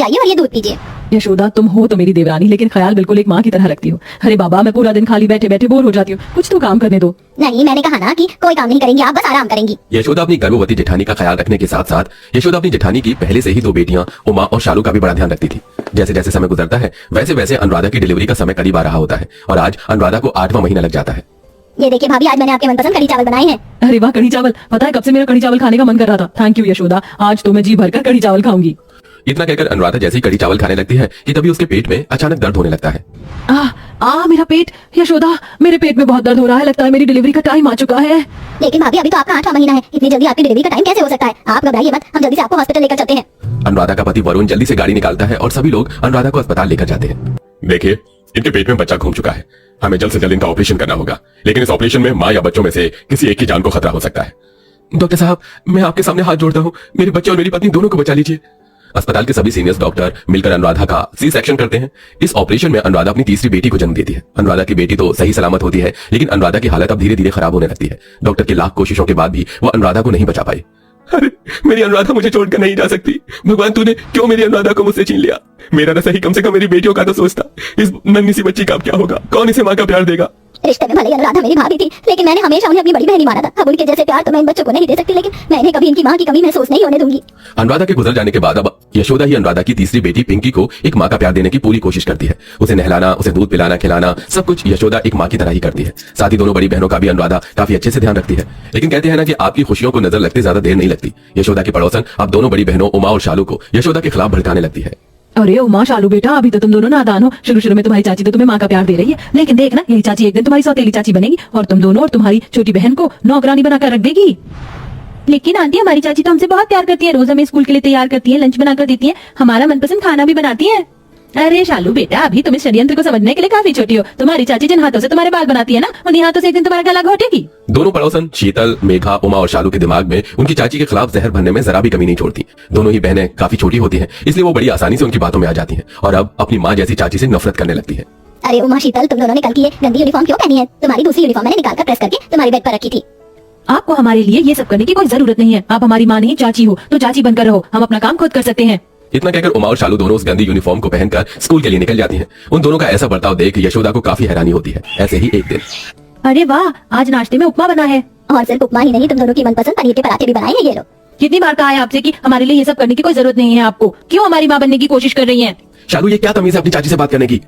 जाइए और ये दूध पीजिए। यशोदा, तुम हो तो मेरी देवरानी, लेकिन ख्याल बिल्कुल एक माँ की तरह रखती हो। अरे बाबा, मैं पूरा दिन खाली बैठे बैठे बोर हो जाती हूँ, कुछ तो काम करने दो। नहीं, मैंने कहा ना कि कोई काम नहीं करेंगी आप, बस आराम करेंगी। यशोदा अपनी गर्भवती जेठानी का ख्याल रखने के साथ साथ यशोदा अपनी जेठानी की पहले से ही 2 बेटियां उमा और शालू का भी बड़ा ध्यान रखती थी। जैसे जैसे समय गुजरता है वैसे वैसे अनुराधा की डिलीवरी का समय करीब आ रहा होता है और आज अनुराधा को 8वां महीना लग जाता है। ये देखिए भाभी, आज मैंने आपके मनपसंद कढ़ी चावल बनाए हैं। अरे वाह, कढ़ी चावल! पता है कब से मेरा कढ़ी चावल खाने का मन कर रहा था। थैंक यू यशोदा, आज तो मैं जी भरकर कढ़ी चावल खाऊंगी। इतना कहकर अनुराधा जैसे ही कढ़ी चावल खाने लगती है कि तभी उसके पेट में अचानक दर्द होने लगता है। मेरा पेट! यशोदा, मेरे पेट में बहुत दर्द हो रहा है, लगता है मेरी डिलीवरी का टाइम आ चुका है। लेकिन भाभी, अभी तो आपका 8वां महीना है, इतनी जल्दी आपकी डिलीवरी का टाइम कैसे हो सकता है? आप घबराइए मत, हम जल्दी से आपको हॉस्पिटल लेकर चलते हैं। अनुराधा का पति वरुण जल्दी से गाड़ी निकालता है और सभी लोग अनुराधा को अस्पताल लेकर जाते हैं। देखिए, इनके पेट में बच्चा घूम चुका है, हमें जल्द से जल्द इनका ऑपरेशन करना होगा, लेकिन इस ऑपरेशन में माँ या बच्चों में से किसी एक की जान को खतरा हो सकता है। डॉक्टर साहब, मैं आपके सामने हाथ जोड़ता हूँ, मेरे बच्चे और मेरी पत्नी दोनों को बचा लीजिए। अस्पताल के सभी सीनियर्स डॉक्टर मिलकर अनुराधा का सी सेक्शन करते हैं। इस ऑपरेशन में अनुराधा अपनी तीसरी बेटी को जन्म देती है। अनुराधा की बेटी तो सही सलामत होती है, लेकिन अनुराधा की हालत अब धीरे धीरे खराब होने लगती है। डॉक्टर की लाख कोशिशों के बाद भी वो अनुराधा को नहीं बचा पाई। अरे, मेरी अनुराधा मुझे छोड़कर नहीं जा सकती। भगवान, तूने क्यों मेरी अनुराधा को मुझसे छीन लिया? मेरा ना सही, कम से कम मेरी बेटियों का तो सोचता। इस नन्ही सी बच्ची का अब क्या होगा? कौन इसे माँ का प्यार देगा? रिश्ते में भले अनुराधा मेरी भाभी थी, लेकिन मैंने हमेशा उन्हें अपनी बड़ी बहन ही माना था। अब उनके जैसे प्यार तो मैं इन बच्चों को नहीं दे सकती, लेकिन मैं इन्हें कभी इनकी माँ की कमी महसूस नहीं होने दूंगी। अनुराधा के गुजर जाने के बाद अब यशोदा ही अनुराधा की तीसरी बेटी पिंकी को एक माँ का प्यार देने की पूरी कोशिश करती है। उसे नहलाना, उसे दूध पिलाना, खिलाना, सब कुछ यशोदा एक माँ की तरह ही करती है। साथ ही दोनों बड़ी बहनों का भी अनुराधा काफी अच्छे से ध्यान रखती है। लेकिन कहते हैं ना कि आपकी खुशियों को नजर लगते ज्यादा देर नहीं लगती। यशोदा की पड़ोसन अब दोनों बड़ी बहनों उमा और शालू को यशोदा के खिलाफ भड़काने लगती है। अरे उमा, शालू बेटा, अभी तो तुम दोनों नादान हो। शुरू में तुम्हारी चाची तो तुम्हें माँ का प्यार दे रही है, लेकिन देखना, यही चाची एक दिन तुम्हारी सौतेली चाची बनेगी और तुम दोनों और तुम्हारी छोटी बहन को नौकरानी बनाकर रख देगी। लेकिन आंटी, हमारी चाची तो हमसे बहुत प्यार करती है, रोज हमें स्कूल के लिए तैयार करती है, लंच बनाकर देती है, हमारा मनपसंद खाना भी बनाती है। अरे शालू बेटा, अभी तुम इस षड्यंत्र को समझने के लिए काफी छोटी हो। तुम्हारी चाची जिन हाथों से तुम्हारे बाल बनाती है ना, उन्हीं हाथों से एक दिन तुम्हारा गला घोटेगी। दोनों पड़ोसन शीतल, मेघा, उमा और शालू के दिमाग में उनकी चाची के खिलाफ जहर भरने में जरा भी कमी नहीं छोड़ती। दोनों ही बहनें काफी छोटी होती हैं, इसलिए वो बड़ी आसानी से उनकी बातों में आ जाती हैं और अब अपनी माँ जैसी चाची से नफरत करने लगती है। अरे उमा, शीतल, तुम दोनों ने कल की ये गंदी यूनिफॉर्म क्यों पहनी है? तुम्हारी दूसरी यूनिफॉर्म मैंने निकालकर प्रेस करके तुम्हारी बेड पर रखी थी। आपको हमारे लिए ये सब करने की कोई जरूरत नहीं है। आप हमारी माँ नहीं चाची हो, तो चाची बनकर रहो, हम अपना काम खुद कर सकते हैं। इतना कहकर उमा और शालू दोनों उस गंदी यूनिफॉर्म को पहनकर स्कूल के लिए निकल जाती हैं। उन दोनों का ऐसा बर्ताव देख यशोदा को काफी हैरानी होती है। ऐसे ही एक दिन, अरे वाह, आज नाश्ते में उपमा बना है। और सिर्फ उपमा ही नहीं, तुम दोनों की मनपसंद पनीर के पराठे भी बनाए हैं। ये लो। कितनी बार कहा है आपसे कि हमारे लिए ये सब करने की कोई जरूरत नहीं है आपको? क्यों हमारी माँ बनने की कोशिश कर रही हैं? शालू, ये क्या तमीज है अपनी चाची से बात करने की?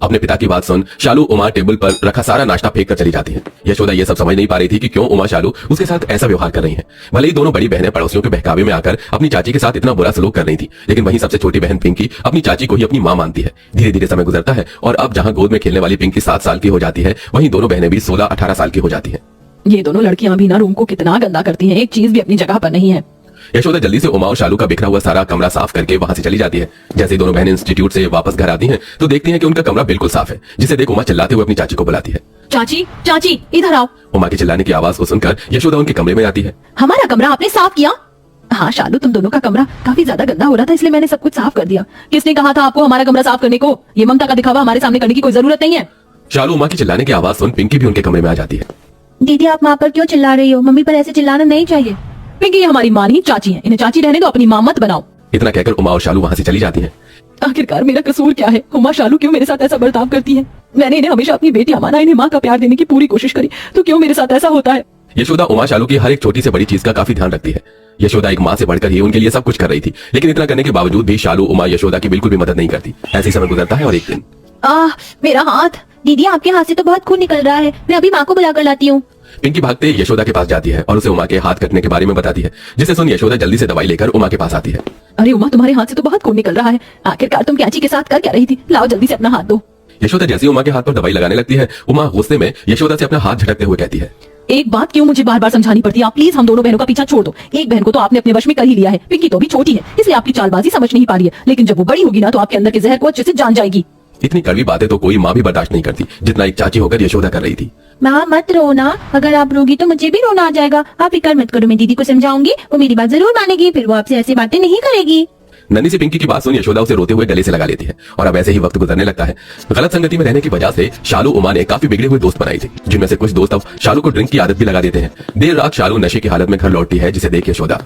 अपने पिता की बात सुन शालू उमा टेबल पर रखा सारा नाश्ता फेंक कर चली जाती है। यशोदा ये सब समझ नहीं पा रही थी कि क्यों उमा शालू उसके साथ ऐसा व्यवहार कर रही हैं। भले ही दोनों बड़ी बहनें पड़ोसियों के बहकावे में आकर अपनी चाची के साथ इतना बुरा सलूक कर रही थी, लेकिन वहीं सबसे छोटी बहन पिंकी अपनी चाची को ही अपनी माँ मानती है। धीरे धीरे समय गुजरता है और अब जहाँ गोद में खेलने वाली पिंकी 7 साल की हो जाती है, वहीं दोनों बहनें भी 16-18 साल की हो जाती है। ये दोनों लड़कियां भी ना रूम को कितना गंदा करती हैं, एक चीज भी अपनी जगह पर नहीं है। यशोदा जल्दी से उमा और शालू का बिखरा हुआ सारा कमरा साफ करके वहां से चली जाती है। जैसे ही दोनों बहनें इंस्टीट्यूट से वापस घर आती हैं, तो देखती हैं कि उनका कमरा बिल्कुल साफ है, जिसे देख उमा चिल्लाते हुए अपनी चाची को बुलाती है। चाची, चाची, इधर आओ। उमा के चिल्लाने की आवाज को सुनकर यशोदा उनके कमरे में आती है। हमारा कमरा आपने साफ किया? हाँ शालू, तुम दोनों का कमरा काफी ज्यादा गंदा हो रहा था, इसलिए मैंने सब कुछ साफ कर दिया। किसने कहा था आपको हमारा कमरा साफ करने को? ये ममता का दिखावा हमारे सामने करने की कोई जरूरत नहीं है। शालू उमा की चिल्लाने की आवाज सुन पिंकी भी उनके कमरे में आ जाती है। दीदी, आप माँ पर क्यों चिल्ला रही हो? मम्मी पर ऐसे चिल्लाना नहीं चाहिए। पिंकी, ये हमारी माँ नहीं चाची है, इन्हें चाची रहने दो, अपनी माँ मत बनाओ। इतना कहकर उमा और शालू वहाँ से चली जाती हैं। आखिरकार मेरा कसूर क्या है? उमा शालू क्यों मेरे साथ ऐसा बर्ताव करती है? मैंने इन्हें हमेशा अपनी बेटियां माना, इन्हें माँ का प्यार देने की पूरी कोशिश करी, तो क्यों मेरे साथ ऐसा होता है? यशोदा उमा शालू की हर एक छोटी से बड़ी चीज का काफी ध्यान रखती है। यशोदा एक माँ से बढ़कर ही उनके लिए सब कुछ कर रही थी, लेकिन इतना करने के बावजूद भी शालू उमा यशोदा की बिल्कुल भी मदद नहीं करती। ऐसे ही समय गुजरता है और एक दिन, मेरा हाथ। दीदी, आपके हाथ से तो बहुत खून निकल रहा है, मैं अभी माँ को बुला कर लाती हूँ। पिंकी भागते यशोदा के पास जाती है और उसे उमा के हाथ कटने के बारे में बताती है, जिसे सुन यशोदा जल्दी से दवाई लेकर उमा के पास आती है। अरे उमा, तुम्हारे हाथ से तो बहुत खून निकल रहा है, आखिरकार तुम चाची के साथ कर क्या रही थी? लाओ जल्दी से अपना हाथ दो। यशोदा जैसे उमा के हाथ पर दवाई लगाने लगती है, उमा गुस्से में यशोदा से अपना हाथ झटकते हुए कहती है, एक बात क्यों मुझे बार बार समझानी पड़ती है? आप प्लीज हम दोनों बहनों का पीछा छोड़ दो। एक बहन को तो आपने अपने वश में कर ही लिया है, पिंकी तो भी छोटी है, इसलिए आपकी चालबाजी समझ नहीं पा रही है, लेकिन जब वो बड़ी होगी ना, तो आपके अंदर के जहर को अच्छे से जान जाएगी। इतनी कड़वी बातें तो कोई माँ भी बर्दाश्त नहीं करती, जितना एक चाची होकर यशोदा कर रही थी। माँ मत रोना, अगर आप रोगी तो मुझे भी रोना आ जाएगा। आप फिक्र मत करो, मैं दीदी को समझाऊंगी, वो मेरी बात जरूर मानेगी, फिर वो आपसे ऐसी बातें नहीं करेगी। नन्ही सी पिंकी की बात सुन यशोदा उसे रोते हुए गले से लगा लेती है और अब ऐसे ही वक्त गुजरने लगता है। गलत संगति में रहने की वजह से शालू उमा ने काफी बिगड़े हुए दोस्त बनाए थे, जिनमें से कुछ दोस्त अब शालू को ड्रिंक की आदत भी लगा देते हैं। देर रात शालू नशे की हालत में घर लौटती है, जिसे देख यशोदा,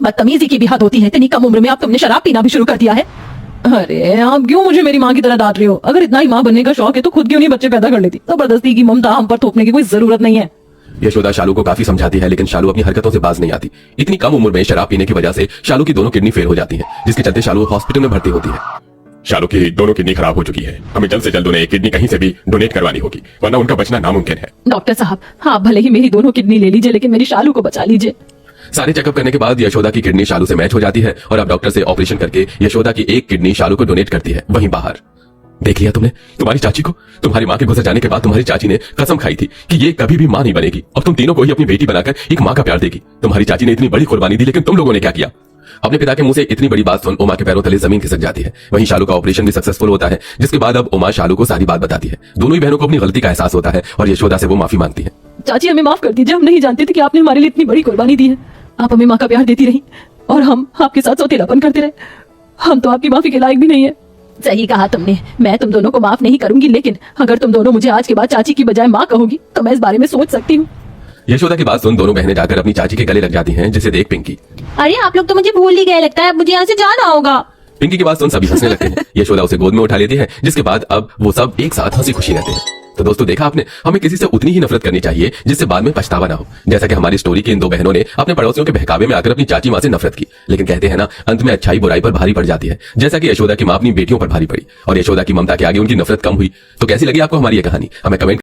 बदतमीजी की भी हद होती है, इतनी कम उम्र में अब तुमने शराब पीना भी शुरू कर दिया है। अरे आप क्यों मुझे मेरी माँ की तरह डांट रहे हो? अगर इतना ही माँ बनने का शौक है तो खुद क्यों नहीं बच्चे पैदा कर लेती? जबरदस्ती की ममता हम पर थोपने की कोई जरूरत नहीं है। यशोदा शालू को काफी समझाती है, लेकिन शालू अपनी हरकतों से बाज नहीं आती। इतनी कम उम्र में शराब पीने की वजह से शालू की दोनों किडनी फेल हो जाती हैं, जिसके चलते शालू हॉस्पिटल में भर्ती होती है। शालू की दोनों किडनी खराब हो चुकी है। हमें जल्द से जल्द उन्हें एक किडनी कहीं से भी डोनेट करवानी होगी, वरना उनका बचना नामुमकिन है। डॉक्टर साहब, आप भले ही मेरी दोनों किडनी ले लीजिए, लेकिन मेरी शालू को बचा लीजिए। सारे चेकअप करने के बाद यशोदा की किडनी शालू से मैच हो जाती है और अब डॉक्टर से ऑपरेशन करके यशोदा की एक किडनी शालू को डोनेट करती है, वहीं बाहर। देख लिया तुमने तुम्हारी चाची को? तुम्हारी माँ के गुजर जाने के बाद तुम्हारी चाची ने कसम खाई थी कि ये कभी भी माँ नहीं बनेगी और तुम तीनों को ही अपनी बेटी बनाकर एक माँ का प्यार देगी। तुम्हारी चाची ने इतनी बड़ी कुर्बानी दी, लेकिन तुम लोगों ने क्या किया? अपने पिता के मुंह से इतनी बड़ी बात सुन उमा के पैरों तले जमीन खिसक जाती है। वहीं शालू का ऑपरेशन भी सक्सेसफुल होता है, जिसके बाद अब उमा शालू को सारी बात बताती है। दोनों ही बहनों को अपनी गलती का एहसास होता है और यशोदा से वो माफी मांगती है। चाची, हमें माफ कर दीजिए, हम नहीं जानते थे कि आपने हमारे लिए इतनी बड़ी कुर्बानी दी है। आप हमें माँ का प्यार देती रही और हम आपके साथ सौतेलापन करते रहे। हम तो आपकी माफी के लायक भी नहीं है। सही कहा तुमने, मैं तुम दोनों को माफ नहीं करूंगी, लेकिन अगर तुम दोनों मुझे आज के बाद चाची की बजाय माँ कहोगी तो मैं इस बारे में सोच सकती हूँ। यशोदा की बात सुन दोनों बहनें जाकर अपनी चाची के गले लग जाती हैं, जिसे देख पिंकी, अरे आप लोग तो मुझे भूल ही गए, लगता है अब मुझे यहाँ से जाना होगा। पिंकी की बात सुन सभी हंसने लगते हैं। यशोदा उसे गोद में उठा लेती है, जिसके बाद अब वो सब एक साथ हंसी खुशी रहते हैं। तो दोस्तों, देखा आपने, हमें किसी से उतनी ही नफरत करनी चाहिए जिससे बाद में पछतावा ना हो। जैसा कि हमारी स्टोरी की इन दो बहनों ने अपने पड़ोसियों के बहकावे में आकर अपनी चाची माँ से नफरत की, लेकिन कहते हैं ना, अंत में अच्छाई बुराई पर भारी पड़ जाती है। जैसा कि यशोदा की माँ अपनी बेटियों पर भारी पड़ी और यशोदा की ममता के आगे उनकी नफरत कम हुई। तो कैसी लगी आपको हमारी ये कहानी? हमें कमेंट